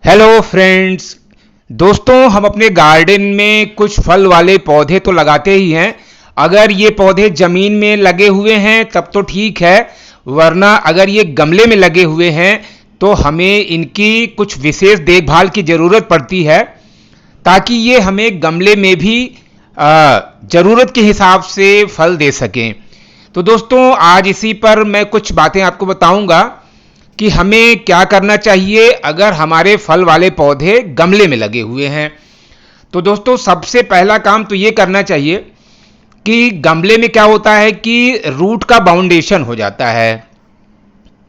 Hello friends. दोस्तों, हम अपने गार्डन में कुछ फल वाले पौधे तो लगाते ही हैं। अगर ये पौधे ज़मीन में लगे हुए हैं तब तो ठीक है, वरना अगर ये गमले में लगे हुए हैं तो हमें इनकी कुछ विशेष देखभाल की ज़रूरत पड़ती है, ताकि ये हमें गमले में भी ज़रूरत के हिसाब से फल दे सकें। तो दोस्तों, आज इसी पर मैं कुछ बातें आपको बताऊंगा कि हमें क्या करना चाहिए अगर हमारे फल वाले पौधे गमले में लगे हुए हैं। तो दोस्तों, सबसे पहला काम तो ये करना चाहिए कि गमले में क्या होता है कि रूट का बाउंडेशन हो जाता है,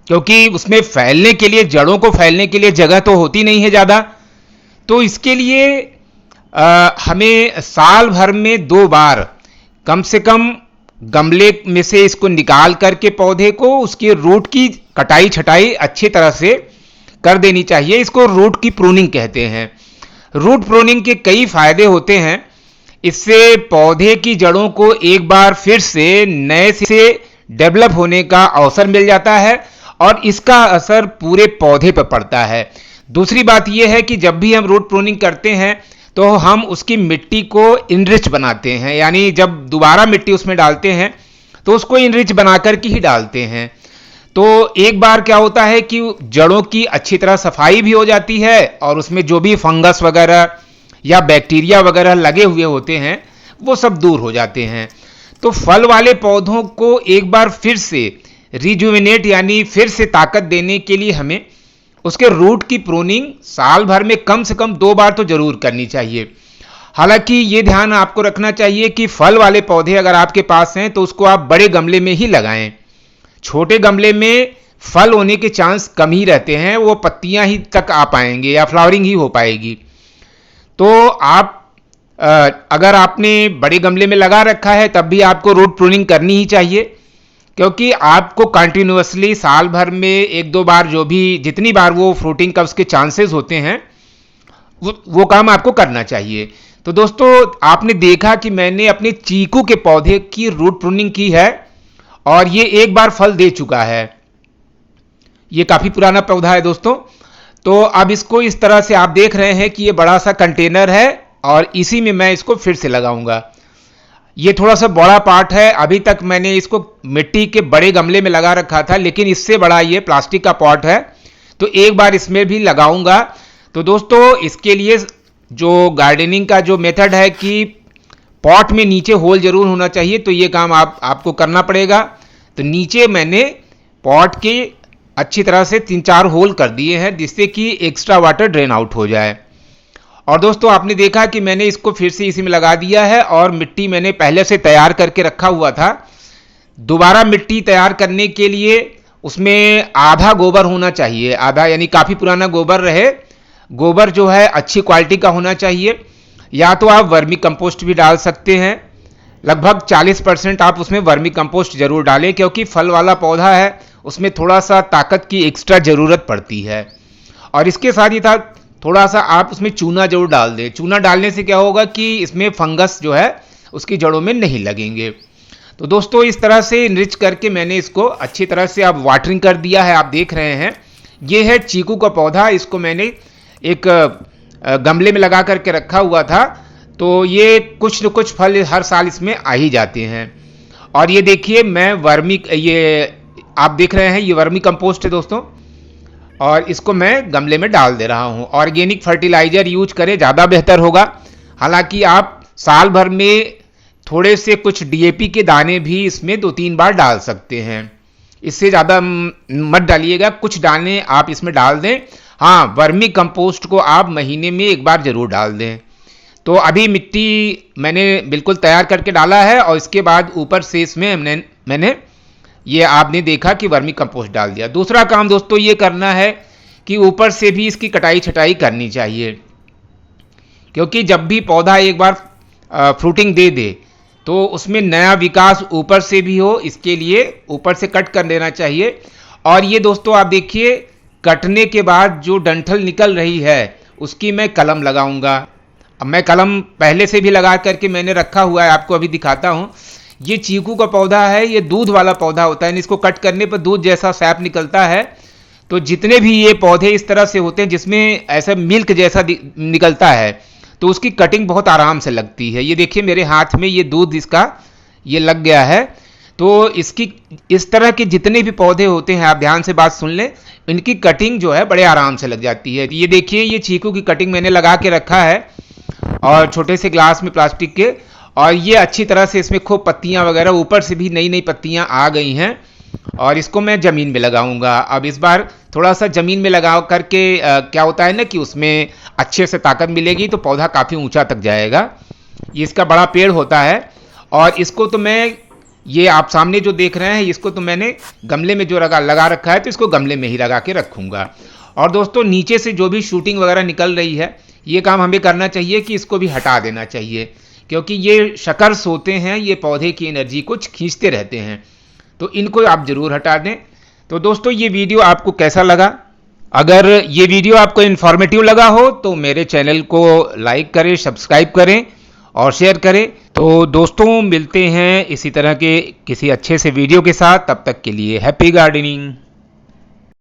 क्योंकि उसमें फैलने के लिए, जड़ों को फैलने के लिए जगह तो होती नहीं है ज़्यादा। तो इसके लिए हमें साल भर में 2 बार कम से कम गमले में से इसको निकाल करके पौधे को उसके रूट की कटाई छटाई अच्छी तरह से कर देनी चाहिए। इसको रूट की प्रूनिंग कहते हैं। रूट प्रूनिंग के कई फायदे होते हैं। इससे पौधे की जड़ों को एक बार फिर से नए से डेवलप होने का अवसर मिल जाता है और इसका असर पूरे पौधे पर पड़ता है। दूसरी बात यह है कि जब भी हम रूट प्रूनिंग करते हैं तो हम उसकी मिट्टी को इनरिच बनाते हैं, यानी जब दोबारा मिट्टी उसमें डालते हैं तो उसको इनरिच बनाकर के ही डालते हैं। तो एक बार क्या होता है कि जड़ों की अच्छी तरह सफाई भी हो जाती है और उसमें जो भी फंगस वगैरह या बैक्टीरिया वगैरह लगे हुए होते हैं वो सब दूर हो जाते हैं। तो फल वाले पौधों को एक बार फिर से रिजुविनेट यानी फिर से ताकत देने के लिए हमें उसके रूट की प्रूनिंग साल भर में कम से कम 2 बार तो जरूर करनी चाहिए। हालांकि ये ध्यान आपको रखना चाहिए कि फल वाले पौधे अगर आपके पास हैं तो उसको आप बड़े गमले में ही लगाएं। छोटे गमले में फल होने के चांस कम ही रहते हैं, वो पत्तियां ही तक आ पाएंगे या फ्लावरिंग ही हो पाएगी। तो आप अगर आपने बड़े गमले में लगा रखा है तब भी आपको रूट प्रूनिंग करनी ही चाहिए, क्योंकि आपको कंटिन्यूअसली साल भर में 1-2 बार जो भी जितनी बार वो फ्रूटिंग का उसके चांसेस होते हैं वो काम आपको करना चाहिए। तो दोस्तों, आपने देखा कि मैंने अपने चीकू के पौधे की रूट प्रूनिंग की है और ये एक बार फल दे चुका है। ये काफ़ी पुराना पौधा है दोस्तों। तो अब इसको इस तरह से आप देख रहे हैं कि ये बड़ा सा कंटेनर है और इसी में मैं इसको फिर से लगाऊंगा। ये थोड़ा सा बड़ा पार्ट है। अभी तक मैंने इसको मिट्टी के बड़े गमले में लगा रखा था, लेकिन इससे बड़ा ये प्लास्टिक का पॉट है, तो एक बार इसमें भी लगाऊंगा। तो दोस्तों, इसके लिए जो गार्डनिंग का जो मेथड है कि पॉट में नीचे होल जरूर होना चाहिए, तो ये काम आपको करना पड़ेगा। तो नीचे मैंने पॉट के अच्छी तरह से 3-4 होल कर दिए हैं, जिससे कि एक्स्ट्रा वाटर ड्रेन आउट हो जाए। और दोस्तों, आपने देखा कि मैंने इसको फिर से इसी में लगा दिया है और मिट्टी मैंने पहले से तैयार करके रखा हुआ था। दोबारा मिट्टी तैयार करने के लिए उसमें आधा गोबर होना चाहिए, आधा यानी काफ़ी पुराना गोबर रहे। गोबर जो है अच्छी क्वालिटी का होना चाहिए। या तो आप वर्मी कंपोस्ट भी डाल सकते हैं। लगभग 40% आप उसमें वर्मी कंपोस्ट जरूर डालें, क्योंकि फल वाला पौधा है, उसमें थोड़ा सा ताकत की एक्स्ट्रा ज़रूरत पड़ती है। और इसके साथ ही साथ थोड़ा सा आप उसमें चूना जरूर डाल दें। चूना डालने से क्या होगा कि इसमें फंगस जो है उसकी जड़ों में नहीं लगेंगे। तो दोस्तों, इस तरह से इनरिच करके मैंने इसको अच्छी तरह से अब वाटरिंग कर दिया है। आप देख रहे हैं ये है चीकू का पौधा। इसको मैंने एक गमले में लगा करके रखा हुआ था, तो ये कुछ न कुछ फल हर साल इसमें आ ही जाते हैं। और ये देखिए, मैं ये आप देख रहे हैं ये वर्मी कंपोस्ट है दोस्तों, और इसको मैं गमले में डाल दे रहा हूँ। ऑर्गेनिक फर्टिलाइजर यूज करें, ज़्यादा बेहतर होगा। हालांकि आप साल भर में थोड़े से कुछ डीएपी के दाने भी इसमें 2-3 बार डाल सकते हैं। इससे ज़्यादा मत डालिएगा, कुछ दाने आप इसमें डाल दें। हाँ, वर्मी कंपोस्ट को आप महीने में 1 बार ज़रूर डाल दें। तो अभी मिट्टी मैंने बिल्कुल तैयार करके डाला है और इसके बाद ऊपर से इसमें मैंने ये आपने देखा कि वर्मी कंपोस्ट डाल दिया। दूसरा काम दोस्तों ये करना है कि ऊपर से भी इसकी कटाई छटाई करनी चाहिए, क्योंकि जब भी पौधा एक बार फ्रूटिंग दे दे तो उसमें नया विकास ऊपर से भी हो, इसके लिए ऊपर से कट कर देना चाहिए। और ये दोस्तों आप देखिए, कटने के बाद जो डंठल निकल रही है उसकी मैं कलम लगाऊंगा। अब मैं कलम पहले से भी लगा करके मैंने रखा हुआ है, आपको अभी दिखाता हूँ। ये चीकू का पौधा है, ये दूध वाला पौधा होता है। इसको कट करने पर दूध जैसा सैप निकलता है, तो जितने भी ये पौधे इस तरह से होते हैं जिसमें ऐसा मिल्क जैसा निकलता है, तो उसकी कटिंग बहुत आराम से लगती है। ये देखिए मेरे हाथ में ये दूध इसका ये लग गया है। तो इसकी इस तरह के जितने भी पौधे होते हैं, आप ध्यान से बात सुन लें, इनकी कटिंग जो है बड़े आराम से लग जाती है। ये देखिए ये चीकू की कटिंग मैंने लगा के रखा है और छोटे से ग्लास में प्लास्टिक के, और ये अच्छी तरह से इसमें खूब पत्तियां वगैरह, ऊपर से भी नई नई पत्तियां आ गई हैं। और इसको मैं ज़मीन में लगाऊंगा। अब इस बार थोड़ा सा ज़मीन में लगा करके क्या होता है ना कि उसमें अच्छे से ताकत मिलेगी, तो पौधा काफ़ी ऊंचा तक जाएगा। ये इसका बड़ा पेड़ होता है। और इसको तो मैं, ये आप सामने जो देख रहे हैं, इसको तो मैंने गमले में जो लगा रखा है, तो इसको गमले में ही लगा के रखूंगा। और दोस्तों नीचे से जो भी शूटिंग वगैरह निकल रही है, ये काम हमें करना चाहिए कि इसको भी हटा देना चाहिए, क्योंकि ये शकर्स होते हैं, ये पौधे की एनर्जी को खींचते रहते हैं, तो इनको आप ज़रूर हटा दें। तो दोस्तों ये वीडियो आपको कैसा लगा? अगर ये वीडियो आपको इन्फॉर्मेटिव लगा हो तो मेरे चैनल को लाइक करें, सब्सक्राइब करें और शेयर करें। तो दोस्तों मिलते हैं इसी तरह के किसी अच्छे से वीडियो के साथ। तब तक के लिए हैप्पी गार्डनिंग।